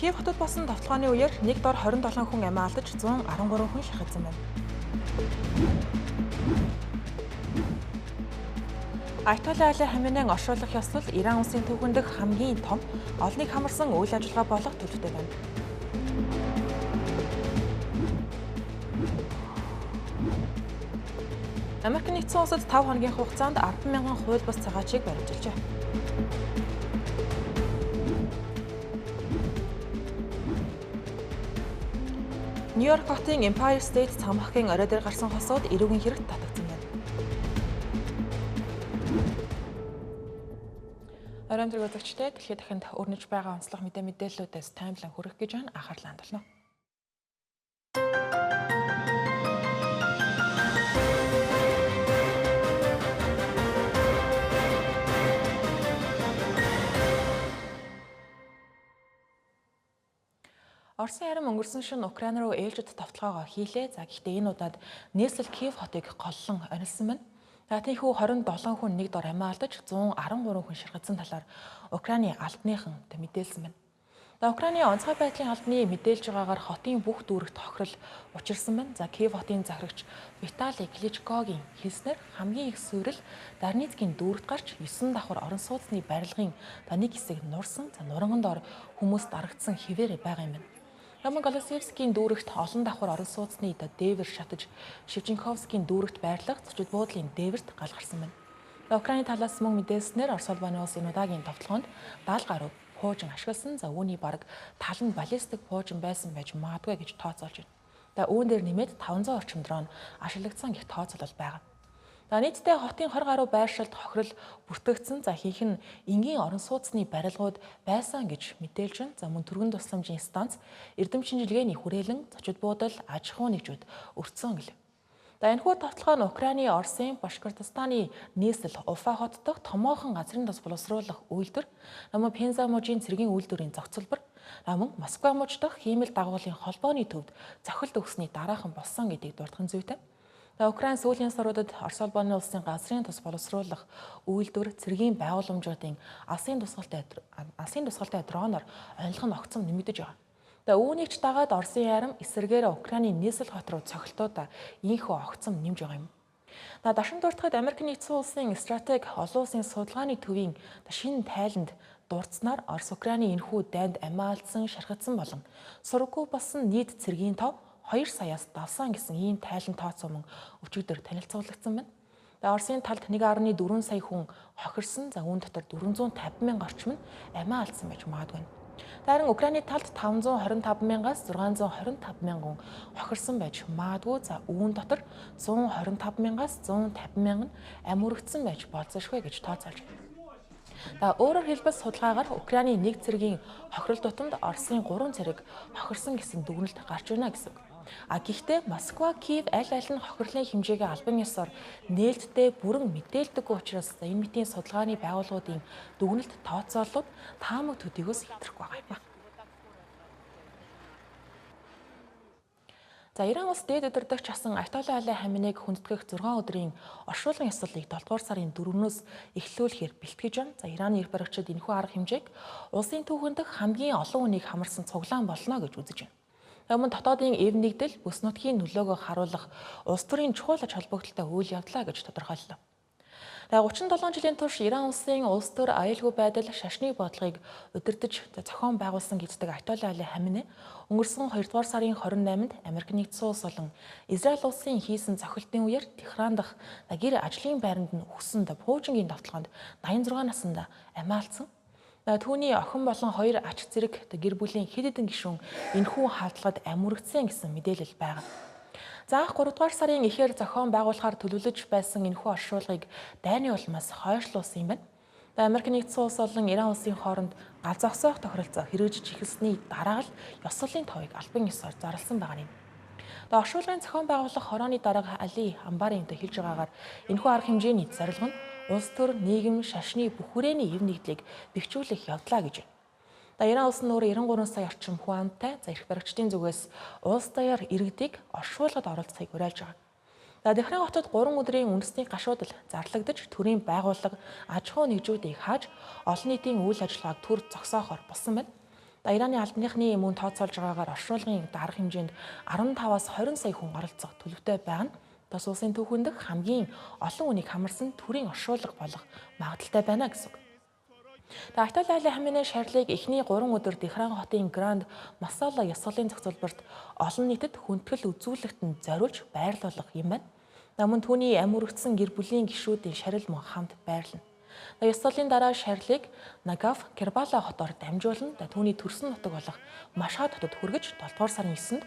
Киев хотод болсон товтлооны үеэр нэг дор 27 хүн амиа алдаж 113 хүн шахагдсан байна. Аятолла Али Хаменеийн оршуулгах ёслол Иран улсын түүхэн дэх хамгийн том олныг хамарсан үйл ажиллагаа болох төлөвтэй байна. Америк нэгдсэн улсад 5 хоногийн хугацаанд 10,000 хууль бус цагаачийг баримжилжээ. Нью-Йорк хотын Empire State цамхгийн орой дээр гарсан хосууд эрүүгийн хэрэгт татагдсан байна. Оройн төр үзэгчдээ дэлхийд дахинд өрнөж байгаа онцлог мэдээллүүдээс таймлайн хүргэх гэж анхаарлаа хандуулна. Оросын харин өнгөрсөн шөнө Украин руу ээлжид товтлогоогоо хийлээ. Гэхдээ энэ удаад нийслэл Киев хотыг голлон онилсан байна. Тийхүү 27 хүн нэг дор амиа алдаж 113 хүн ширхэгдсэн талаар Украины албаныхан мэдээлсэн байна. Украины онцгой байдлын албаны мэдээлж байгаагаар хотын бүх дүүрэгт хохирол учирсан байна. Киев хотын захирагч Виталий Кличкогийн хэлснээр хамгийн их суурил Дарницкийн дүүрэгт гарч 9 давхар орон сууцны барилгын нэг хэсэг нурсан, нуранган дор хүмүүс дарагдсан хэвээр байгаа юм байна. Роман Голосевскийн дүүрэгт олон давхар орон сууцны дээвэр шатаж, Шевченковскийн дүүрэгт байрлах зочид буудлын дээвэрт гал гарсан байна. Украины талаас мөн мэдээлснээр Орос улбаны улс энэ удаагийн товтлогоонд 70 гаруй пуужин ашигласан. Үүний бараг тал нь баллистик пуужин байсан байж магадгүй гэж тооцоолж байна. Үүн дээр нэмээд 500 орчим дрон ашиглагдсан гэх тооцоолол байгаа. Нийтдээ хотын 20 гаруй байршилд хохирол бүртгэгдсэн. Ихэнх нь энгийн орон сууцны барилгууд байсан гэж мэдээлж байна. Мөн түргэн тусламжийн станц, эрдэм шинжилгээний хүрээлэн, зочид буудал, аж ахуй нэгжүүд өртсөн гэлээ. Энэхүү товтлогоо нь Украины, Оросын, Башкортостаны нийслэл Уфа хот дахь томоохон газрын тос боловсруулах үйлдвэр, Пенза мужийн цэргийн үйлдвэрийн зохицолбор, мөн Москва муж дахь хиймэл дагуулын холбооны төвд цохилт өгсөний дараахан болсон гэдгийг дурдсан зүйтэй. Украин сүүлийн саруудад Орос улбаны улсын газрын тос боловсруулах үйлдвэр цэргийн байгууламжуудын алсын тусгалтай дроноор онилго нь огцом нэмэгдэж байгаа. Үүнийг ч дагаад Оросын ярам эсрэгээр Украины нийслэл хот руу цохилтууд ийхүү огцом нэмж байгаа юм. Дашин дуртахад Америк нэгдсэн улсын стратеги олон улсын судалгааны төвийн шинэ тайланд дурдсанаар Орос Украины энэхүү дайнд амиа алдсан, шархагдсан болон сургаггүй болсон нийт цэргийн тов 2 саяас давсан гэсэн ийм тайлан тооцоо мөн өчигдөр танилцуулагдсан байна. Оросын талд 1.4 сая хүн хохирсон. Үүн дотор 450,000 орчим нь амиа алдсан байж магадгүй. Харин Украины талд 525,000-аас 625,000 хүн хохирсон байж магадгүй. Үүн дотор 125,000-аас 150,000 нь амь өргөцсөн байж болзошгүй гэж тооцоолж байна. Өөрөөр хэлбэл судалгаагаар Украины нэг цэргийн хохирол тутамд Оросын 3 цэрэг хохирсон гэсэн дүгнэлт гарч байна гэсэн. Гэхдээ Москва, Киев аль нь хохирлын хэмжээгээ албан ёсоор нээлттэй бүрэн мэдээлдэггүй учраас энэ мэтийн судалгааны байгууллагуудын дүгнэлт тооцоололууд таамаг төдийгөөс хэтрэхгүй байгаа юм. Иран улс дээд удирдагч асан Аятолла Али Хаменеийг хүндэтгэх 6 өдрийн оршуулгын ёслолыг 7 дугаар сарын 4-өөс эхлүүлэхээр бэлтгэж байна. Ираны эрх баригчид энэхүү арга хэмжээг улсын түүхэн дэх хамгийн олон хүнийг хамарсан цуглаан болно гэж үзэж байна. Мөн дотоодын эв нэгдэл бүс нутгийн нөлөөгөө харуулах улс төрийн чухал ач холбогдолтой үйл явдлаа гэж тодорхойллоо. 37 жилийн турш Иран улсын улс төр аюулгүй байдал шашны бодлогыг удирдах зохион байгуулсан гэдэг Аятолла Али Хаменей өнгөрсөн 2 дугаар сарын 28-нд Америк нэгдсэн улс болон Израиль улсын хийсэн цохилтын үеэр Техран дахь гэр ажлын байранд нь өгсөн пуужингийн товтлогоонд 86 наснд амиа алдсан. Түүний охин болон 2 ач зэрэг гэр бүлийн хэд хэдэн гишүүн энэхүү хаалтлагад амь өргөцсөн гэсэн мэдээлэл байна. Анх 3 дугаар сарын эхээр зохион байгуулахаар төлөвлөж байсан энэхүү оршуулгыг дайны улмаас хойшлуулсан юм байна. Америк нэгдсэн улс болон Иран улсын хооронд гал зогсоох тохиролцоо хэрэгжиж эхэлсний дараа л ёслолын товыг албан ёсоор зарласан байгаа юм. Оршуулгын зохион байгуулах хорооны дарга Али Амбарын хэлж байгаагаар энэхүү арга хэмжээний зорилго нь улс төр, нийгэм, шашны бүх хүрээний эв нэгдлийг бэхжүүлэх явдлаа гэж байна. Иран улс нь өөрөө 93 сая орчим хүн амтай эрх баригчдын зүгээс улс даяар иргэдийг оршуулгад оролцохыг уриалж байгаа. Техран хотод 3 өдрийн үндэсний гашуудал зарлагдаж төрийн байгууллага аж ахуй нэгжүүдийг хааж олон нийтийн үйл ажиллагааг төр зогсоохоор болсон байна. Ираны албаныхны мөн тооцоолж байгаагаар оршуулгын дарга хэмжээнд 15-аас 20 сая хүн оролцох төлөвтэй байгаа нь тус улсын түүхэнд хамгийн олон үнийг хамарсан төрийн оршуулга болох магадaltaй байна гэсэн үг. Алтан лайлын хамины шарилыг эхний 3 өдөр Техран хотын Гранд Масала ёсголын зохицуулбарт олон нийтэд хүндэтгэл үзүүлэгт нь зориулж байрлуулах юм байна. Мөн түүний амь үрэгдсэн гэр бүлийн гишүүдийн шарил мөн хамт байрлана. Ёсголын дараа шарилыг Нагав Кербала хотоор дамжуулан түүний төрсөн нутаг болох Машхад хотод хүргэж 7 дугаар сарын 9-нд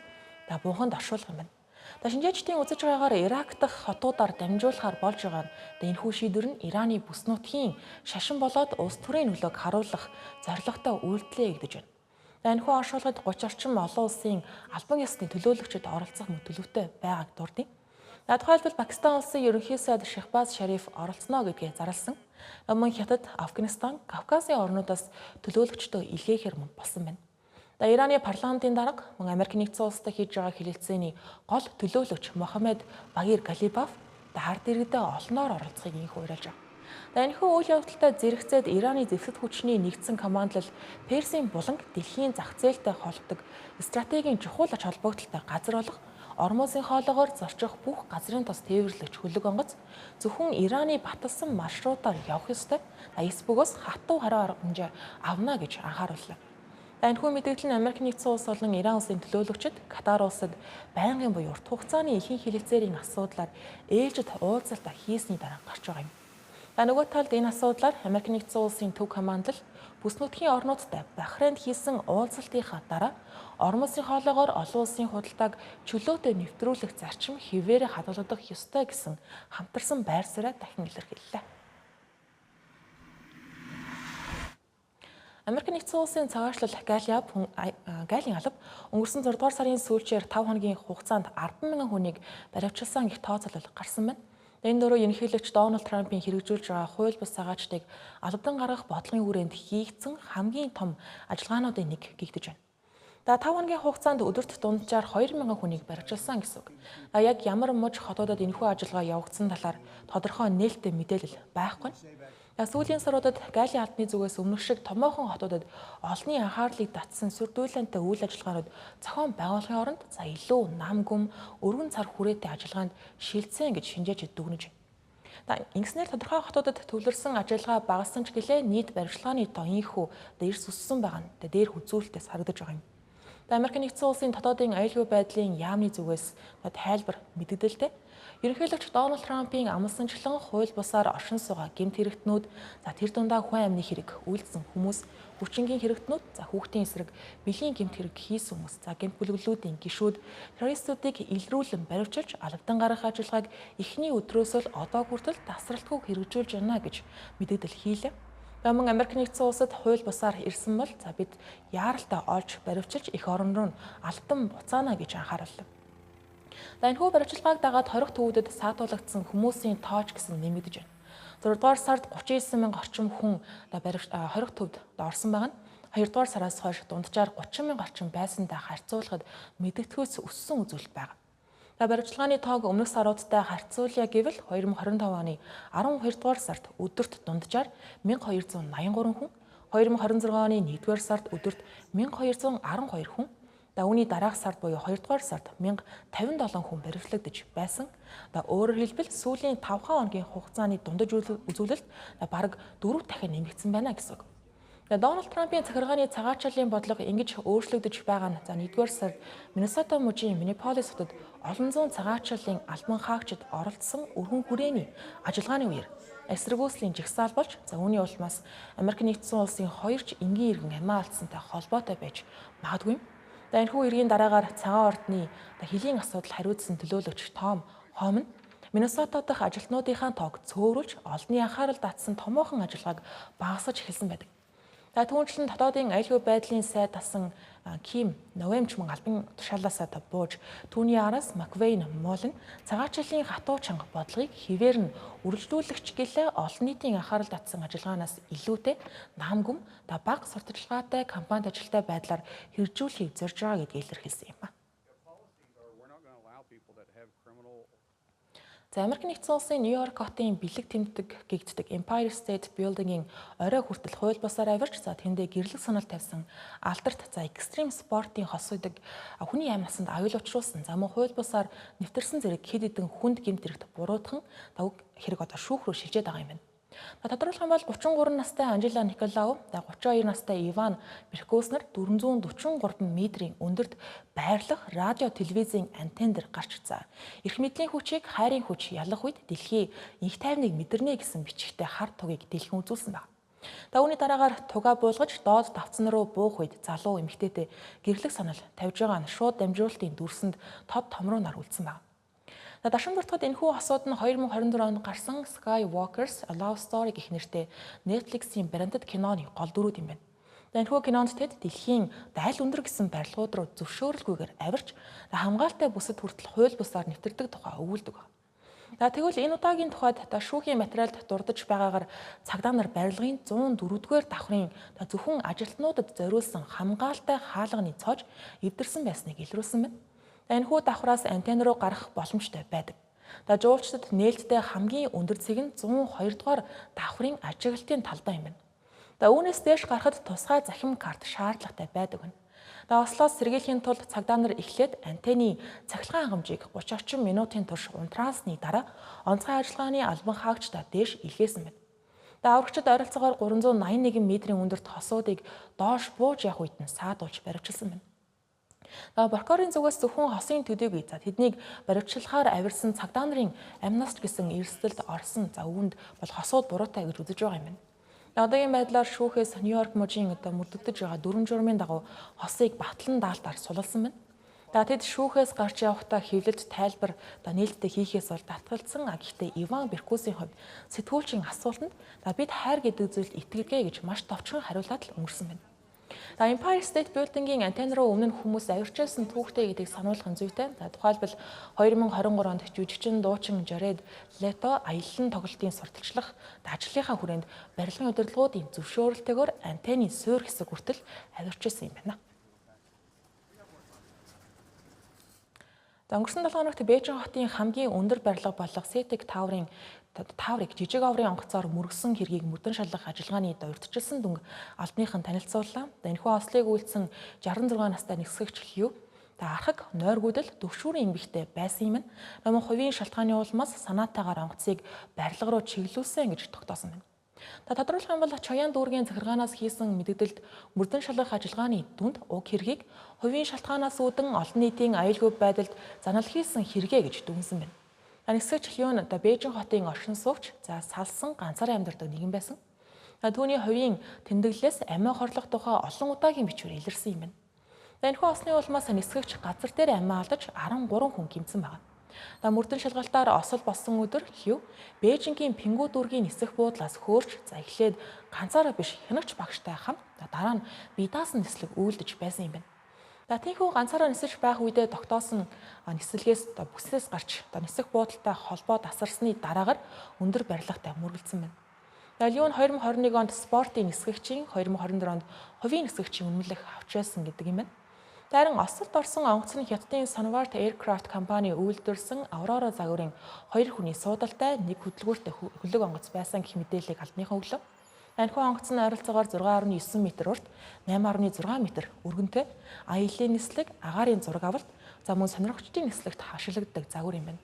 бууханд оршуулах юм байна. Шинжээчдийн үзэж байгаагаар Ирак дахь хотуудаар дамжуулахаар болж байгаа нь энэхүү шийдвэр нь Ираны бүс нутгийн шашин болоод улс төрийн нөлөөг харуулах зорилготой үйлдэлээ гэж байна. Энэхүү оршуулгад 30 орчим олон улсын албан ёсны төлөөлөгчид оролцох төлөвтэй байгааг дурдъя. Тухайлбал Пакистан улсын ерөнхий сайд Шахбаз Шариф оролцоно гэдгээ зарласан. Мөн Хятад, Афганистан, Кавказын орнуудаас төлөөлөгчдөө илгээхээр мөн болсон байна. Ираны парламентын дарга мөн Америк нэгдсэн улстай хийж байгаа хэлэлцээний гол төлөөлөгч Мохаммед Багир Галибаф ард иргэдээ олноор оролцохыг инх уриалж байгаа. Энэхүү үйл явдалтай зэрэгцээд Ираны зэвсэг хүчний нэгдсэн командлал Персийн буланг дэлхийн зах зээлтэй холбдог стратегийн чухал ач холбогдолтой газар болох Ормозын хоолоогоор зорчих бүх газрын тос тээвэрлэгч хөлөг онгоц зөвхөн Ираны баталсан маршрутаар явах ёстой. Эсбөгөөс хатуу хариу аргамжаар авна гэж анхаарууллаа. Энэхүү мэдээлэл нь Америк нэгдсэн улс болон Иран улсын төлөөлөгчид Катар улсад байнгын буюу урт хугацааны ихэнх хэлэлцээрийн асуудлаар ээлжид уулзалт хийсний дараа гарч байгаа юм. Нөгөө талд энэ асуудлаар Америк нэгдсэн улсын төв командлал бүс нутгийн орнуудтай Бахрейнд хийсэн уулзалтынхаа дараа Ормозын хоолоогоор олон улсын худалдааг чөлөөтэй нэвтрүүлэх зарчим хэвээрээ хадгалагдах ёстой гэсэн хамтарсан байр суурийг дахин илэрхийллээ. Америк нэгдсэн улсын цагаачлал Галийн алба өнгөрсөн 6 дугаар сарын сүүлчээр 5 хоногийн хугацаанд 10,000 хүнийг баривчилсан гэх тооцоолол гарсан байна. Энэ дөрөв ерөнхийлөгч Дональд Трампын хэрэгжүүлж байгаа хууль бус цагаачдыг албадан гаргах бодлогын хүрээнд хийгдсэн хамгийн том ажиллагаануудын нэг гэгдэж байна. 5 хоногийн хугацаанд өдөрт дунджаар 2,000 хүнийг баривчилсан гэсэн үг. Яг ямар муж хотуудад энэхүү ажиллагаа явагдсан талаар тодорхой нээлттэй мэдээлэл байхгүй. Сүүлийн саруудад Галийн албаны зүгээс өмнөх шиг томоохон хотуудад олонний анхаарлыг татсан сүрдүүлэнтэй үйл ажиллагаанууд зохион байгуулахын оронд илүү нам гүм өргөн цар хүрээтэй ажиллагаанд шилжсэн гэж шинжээчид дүгнэж байна. Ингэснээр тодорхой хотуудад төвлөрсөн ажиллагаа багассан ч гэлээ нийт баривчилгааны тоо инхүү дээрс өссөн байгаа нь дээр үзүүлэлтээс харагдаж байгаа юм. Америк нэгдсэн улсын дотоодын аюулгүй байдлын яамны зүгээс тайлбар мэдэгдэлтэй. Ерөнхийлөгч Дональд Трампын амлсанчлан хууль бусаар оршин суугаа гэмт хэрэгтнүүд, тэр дундаа хүн амны хэрэг үйлдсэн хүмүүс, хүчингийн хэрэгтнүүд, хүүхдийн эсрэг бэлгийн гэмт хэрэг хийсэн хүмүүс, гэмт бүлэглүүдийн гишүүд, террористуудыг илрүүлэн баривчилж албадан гаргах ажиллагааг эхний өдрөөс л одоо хүртэл тасралтгүй хэрэгжүүлж байна гэж мэдээлэл хийлээ. Мөн Америк нэгдсэн улсад хууль бусаар ирсэн бол бид яаралтай олж баривчилж их орон руу албан буцаана гэж анхаарууллаа. Энэхүү баривчилгааг дагаад хорих төвүүдэд саатуулагдсан хүмүүсийн тооч гэсэн нэмэгдэж байна. 6 дугаар сард 39,000 орчим хүн хорих төвд орсон байгаа нь 2 дугаар сараас хойш дунджаар 30,000 орчим байсантай харьцуулахад мэдэгдэхүйц өссөн үзүүлэлт байна. Баривчилгааны тоог өмнөх саруудтай харьцуулъя гэвэл 2025 оны 12 дугаар сард өдөрт дунджаар 1283 хүн, 2026 оны 1-р сард өдөрт 1212 хүн, үүний дараах сард буюу 2 дугаар сард 1057 хүн баривчлагдаж байсан. Өөрөөр хэлбэл сүүлийн 5 хоногийн хугацааны дундаж үзүүлэлт бараг 4 дахин нэмэгдсэн байна гэсэн үг. Дональд Трампын захиргааны цагаачлалын бодлого ингэж өөрчлөгдөж байгаа нь 1-р сард Миннесота мужийн Миннеаполис хотод олон зуун цагаачлалын албан хаагчид оролцсон өргөн хүрээний ажиллагааны үеэр эсэргүүцлийн жагсаал болж үүний улмаас Америк нэгдсэн улсын 2 ч энгийн иргэн амиа алдсантай холбоотой байж магадгүй. Энэхүү иргэний дараагаар цагаан ордны хөлийн асуудал хариуцсан төлөөлөгч Том Хомен Миннесота дахь ажилтнуудынхаа тоог цөөрүүлж олонний анхаарал татсан томоохон ажиллагааг багасгаж эхэлсэн байдаг. Түүнчлэн дотоодын аюулгүй байдлын сайд дасан Ким Новемч мөн албан тушаалаасаа бууж түүний араас Маквейн Молн цагаачлалын хатуу чанга бодлогыг хэвээр нь үргэлжлүүлэгч гэлээ олон нийтийн анхаарал татсан ажиллагаанаас илүүтэй наамгүм бага сурталчилгаатай компанид ажилтай байдлаар хэрэгжүүлэхийг зорж байгаа гэдгийг илэрхийлсэн юм. За Америк нэгдсэн улсын Нью-Йорк хотын бэлэг тэмдэг гэгддэг Empire State Building-ийн орой хүртэл хууль бусаар авирч тэндээ гэрлэх санал тавьсан алдарт экстрим спортын хос удаг хүний амь насанд аюул учруулсан мөн хууль бусаар нэвтэрсэн зэрэг хэд хэдэн хүнд гэмт хэрэгт буруутхан хэрэг шүүх рүү шилжээд байгаа юм байна. Тодорхойлох юм бол 33 настай Анжела Николау, 32 настай Иван Беркоснер 443 метрийн өндөрт байрлах радио телевизийн антенн дээр гарч ирсэн. Эрх мэдлийн хүчийг хайрын хүч ялах үед дэлхий инх тайвныг мэдэрнэ гэсэн бичигтэй хар тугийг дэлгэн үзүүлсэн байна. Үүний дараагаар тугаа буулгаж доод давцсан руу буух үед залуу эмэгтэйтэй гэрлэх санал тавьж байгаа нь шууд дамжуулалтын дүрсэнд тод том руу нарүүлсэн байна. Дашин бүртгэд энэхүү асуудал нь 2024 онд гарсан Skywalker's A Love Story гэх нэртэй Netflix-ийн брендед киноны гол дүрүүд юм байна. Энэхүү кинонд тэд дэлхийн дайл өндөр гэсэн барилгууд руу зөвшөөрөлгүйгээр авирч хамгаалалтай бүсэд хүртэл хууль бусаар нэвтэрдэг тухай өгүүлдэг. Тэгвэл энэ удаагийн тухайд шүүхийн материалд дурдж байгаагаар цагдаа нар барилгын 104-р давхрын зөвхөн ажилтнуудад зориулсан хамгаалалтай хаалганы цоож эвдэрсэн байсныг илрүүлсэн байна. Энэхүү давхраас антенн руу гарах боломжтой байдаг. Жуулчдад нээлттэй хамгийн өндөр цэг нь 102 дугаар давхрын ажиглалтын талбай юм байна. Үүнээс дээш гарахад тусгай захим карт шаардлагатай байдаг байна. Ослоос сэргийлэхийн тулд цагдаа нар эхлээд антенны цахилгаан хангамжийг 30 орчим минутын турш унтраасны дараа онцгой ажиллагааны албан хаагчдаа дээш илгээсэн байна. Аврагчид ойролцоогоор 381 метрийн өндөрт хосуудыг доош бууж явах үед нь саадуулж баривчилсан байна. Боркорын зүгээс зөвхөн хосын төдийгүй тэднийг баривчлахаар авирсан цагдаа нарын амнаас гэсэн эрсдэлд орсон үүнд бол хосууд буруутай гэж үзэж байгаа юм байна. Одоогийн байдлаар шүүхээс Нью-Йорк мужийн мөрдөгдөж байгаа 4 журмын дагуу хосыг батлан даалтаар сулалсан байна. Тэд шүүхээс гарч явахдаа хэвлэлд тайлбар нээлттэй хийхээс бол татгалцсан. Гэхдээ Иван Беркусийн хувьд сэтгүүлчийн асуултанд бид хайр гэдэг зүйлд итгэдэг гэж маш товчхон хариулаад л өнгөрсөн байна. Empire State Building-ийн антенн руу өмнө нь хүмүүс авирчсан түүхтэй гэдгийг сануулгын зүйтэй. Тухайлбал 2023 онд жүжигчин дуучин Jared Leto аяллаа тоглолтын сурталчлах ажлынхаа хүрээнд барилгын удирдлагуудын зөвшөөрөлтөөр антенны суур хэсэг хүртэл авирчсан юм байна. Өнгөрсөн 7 хоногт Бээжин хотын хамгийн өндөр барилга болох CTEC Tower-ыг жижиг оврын онгоцоор мөргсөн хэргийг мөрдөн шалгах ажиллагааны урьдчилсан дүнг албаныхан танилцууллаа. Энэхүү ослыг үйлдсэн 66 настай нисгэгч Хью архаг нойргүйдэл дөвшүүрийн эмэгтэй байсан юм. Мөн хувийн шалтгааны улмаас санаатаагаар онгоцыг барилга руу чиглүүлсэн гэж тогтоосон байна. Тодорхойлох юм бол Чоян дүүргийн захиргаанаас хийсэн мэдээлэлд мөрдөн шалгах ажиллагааны дүнд уг хэргийг хувийн шалтгаанаас үүдэн олон нийтийн аюулгүй байдалд занал хийсэн хэрэгэ гэж дүгнсэн байна. Нисгэгч Хью нь Бээжин хотын оршин суугч салсан ганцаараа амьдардаг нэгэн байсан. Түүний хувийн тэмдэглэлээс амиа хорлох тухай олон удаагийн бичвэр илэрсэн юм байна. Энэхүү осны улмаас нисгэгч газар дээр амиа алдаж 13 хүн гэмтсэн байна. Мөрдөн шалгалтаар осол болсон өдөр Хью Бээжингийн Пингу дүүргийн нисэх буудлаас хөөрч эхлээд ганцаараа биш хянагч багштай хамт дараа нь бие даасан нислэг үйлдэж байсан юм байна. Тийхүү ганцаараа нисэж байх үедээ тогтоосон нислэгээс бүснээс гарч нисэх буудалтай холбоо тасарсны дараагаар өндөр барилгатай мөргөлдсөн байна. Юу нь 2021 онд спортын нисгэгчийн 2024 онд хувийн нисгэгчийн үнэмлэх авч байсан гэдэг юм байна. Харин осолд орсон онгоц нь Хятадын Sunward Aircraft компани үйлдвэрлэсэн Aurora загварын 2 хүний суудалтай нэг хөдөлгөөртэй хөлөг онгоц байсан гэх мэдээллийг албаныхан өглөө. Энэхүү онгоц нь ойролцоогоор 6.9 м урт, 8.6 м өргөнтэй, аяллаа нислэг, агаарын зураг авалт, мөн сонирхогчдын нислэгт хашигладаг загвар юм байна.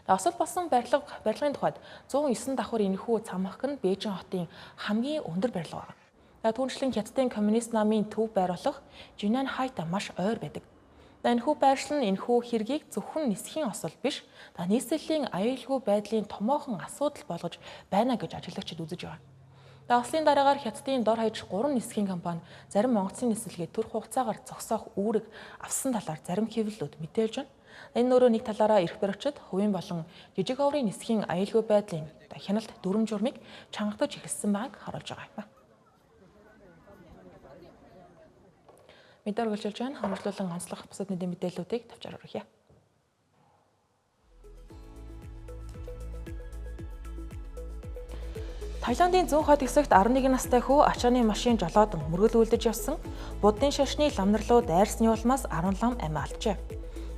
Осол болсон барилгын тухайд 109 давхар энэхүү цамхаг нь Бээжин хотын хамгийн өндөр барилга байна. Түүнчлэн Хятадын коммунист намын төв байрлах Jinan Height маш ойр байдаг. Энэхүү байршил нь энэхүү хэргийг зөвхөн нисхийн осол биш, нийслэлийн аюулгүй байдлын томоохон асуудал болгож байна гэж ажиглагчид үзэж байгаа. Ослын дараагаар Хятадын дор хаяж 3 нисхийн компани зарим онгоцын нислэгээ төрөх хугацаагаар зогсоох үүрэг авсан талаар зарим хэвлэлүүд мэдээлж байна. Энэ нөрөө нэг талаараа эрх баригчид хувийн болон жижиг оврын нисхийн аюулгүй байдлын хяналт 4 журмыг чангатаж эхэлсэн байгааг харуулж байгаа юм. Мэдээ үргэлжлүүлж байна. Хөрвүүлэн онцлог бусад нийтийн мэдээллүүдийг тавчаар өргөе. Таиландын зүүн хот хэсэгт 11 настай хүү ачааны машин жолоодон мөргөл үлдэж явсан буддын шашны ламнар руу дайрсны улмаас 17 амиа алджээ.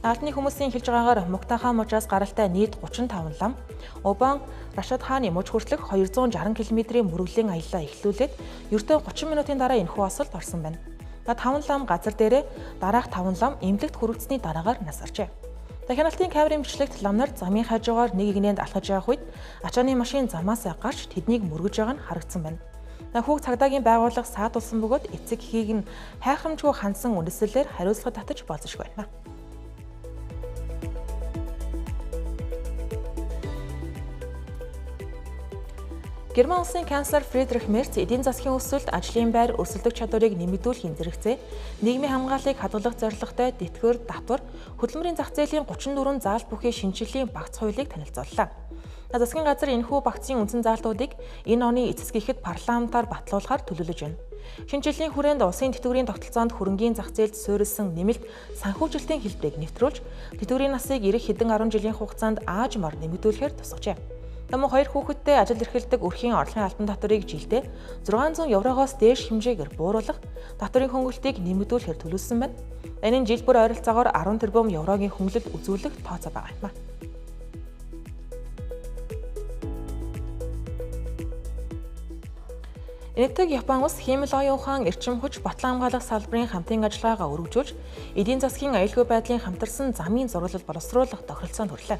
Наалтны хүмүүсийн хэлж байгаагаар Муктахаа мужаас гаралтай нийт 35 лам, Убан Рашид хааны муж хүртэлх 260 км-ийн мөргөлийн аяллаа эхлүүлээд ердөө 30 минутын дараа энэхүү осолд орсон байна. 5 лам газар дээрээ дараах 5 лам эмнэлэгт хүрэгцсэний дараагаар насарчээ. Хяналтын камерын бичлэгт лам нар замын хажуугаар нэг игнэнд алхаж явах үед ачааны машин замаасаа гарч тэднийг мөргөж байгаа нь харагдсан байна. Хүүг цагдаагийн байгууллага саадулсан бөгөөд эцэг эхийг нь хайхрамжгүй хансан үндэслэлээр хариуцлага татаж болзошгүй байна. Герман улсын канцлер Фридрих Мерц эдийн засгийн өсөлт, ажлын байр өрсөлдөх чадварыг нэмэгдүүлэхийн зэрэгцээ нийгмийн хамгааллыг хадгалах зорилготой тэтгэвэр давтвар хөдөлмөрийн зах зээлийн 34 заалт бүхий шинжиллийн багц хуулийг танилцууллаа. Засгийн газар энэхүү багцын үндсэн заалтуудыг энэ оны эцэс гэхэд парламентаар батлуулахаар төлөвлөж байна. Шинжиллийн хүрээнд улсын тэтгэврийн тогтолцоонд хөрөнгийн зах зээлд суурилсан нэмэлт санхүүжилтийн хэлбэрийг нэвтрүүлж, тэтгэврийн насыг ирэх хэдэн 10 жилийн хугацаанд аажмаар нэмэгдүүлэхээр тусгажээ. Таман 2 хүүхэдтэй ажил эрхэлдэг өрхийн орлогын албан татварыг жилдээ 600 еврогоос дээш хэмжээгээр бууруулах, татварын хөнгөлөлтийг нэмэгдүүлэхээр төлөвлөсөн байна. Энэ нь жил бүр ойролцоогоор 10 тэрбум еврогийн хөнгөлөлт үзүүлэх тооцоо байгаа юм. Энэтхэг Япон улс хиймэл оюун ухаан, эрчим хүч, батлан хамгаалах салбарын хамтын ажиллагаагаа өргөжүүлж, эдийн засгийн аюулгүй байдлын хамтарсан замын зураглал боловсруулах тохиролцоонд хүрлээ.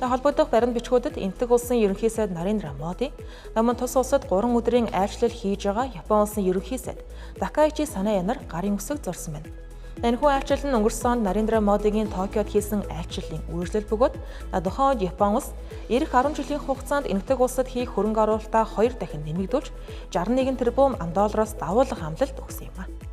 Холбогдох баримт бичгүүдэд Энэтхэг улсын ерөнхий сайд Нарендра Моди, намын тус улсад 3 өдрийн айлчлал хийж байгаа Япон улсын ерөнхий сайд Такаичи Саная нар гарын үсэг зурсан байна. Энэхүү айлчлал нь өнгөрсөн онд Нарендра Модигийн Токиод хийсэн айлчлалын үргэлжлэл бөгөөд тухайн үед Япон улс эх 10 жилийн хугацаанд Энэтхэг улсад хийх хөрөнгө оруулалтаа 2 дахин нэмэгдүүлж 61 тэрбум $, давуулах амлалт өгсөн юм.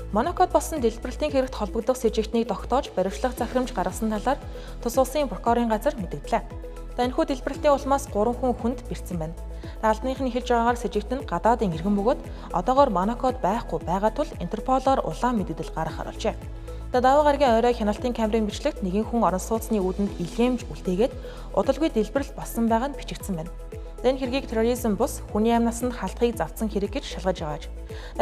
Монакод болсон дэлбэрэлтийн хэрэгт холбогдох с 'ижигтнийг тогтоож баривчлах захирамж гаргасан талаар тус улсын прокурорын газар мэдгдлээ. Энэхүү дэлбэрэлтийн улмаас 3 хүн хүнд бэрцсэн байна. Албаных нь хэлж байгаагаар с 'ижигт нь гадаадын иргэн бөгөөд одоогоор Монакод байхгүй байгаа тул Интерполоор улаан мэдэгдэл гаргах харуулжээ. Даваа гарагийн орой хяналтын камерын бичлэгт нэгэн хүн орон сууцны үүдэнд илгээмж үлдээгээд удалгүй дэлбэрэлт болсон байгаа нь бичигдсэн байна. Энэ хэргийг терроризм бус хүний амнаас нь халтгийг завдсан хэрэг гэж шалгаж байгааж.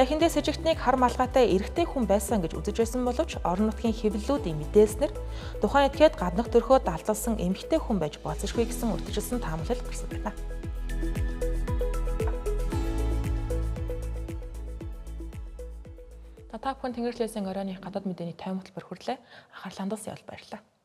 Эхэндээ с 'ижигтнийг хар малгайтай эрэгтэй хүн байсан гэж үзэж байсан боловч орон нутгийн хэвлэлүүдийн мэдээснэр тухайн этгээд гаднах төрхөө далдалсан эмэгтэй хүн байж болзошгүй гэсэн урьдчилсан таамаглал гарсан байна. Та бүхэн Тэнгэр телевизийн оройны гадаад мэдээний тайм хөтөлбөр хүрлээ. Анхаарлаа хандуулсан явдал баярлалаа.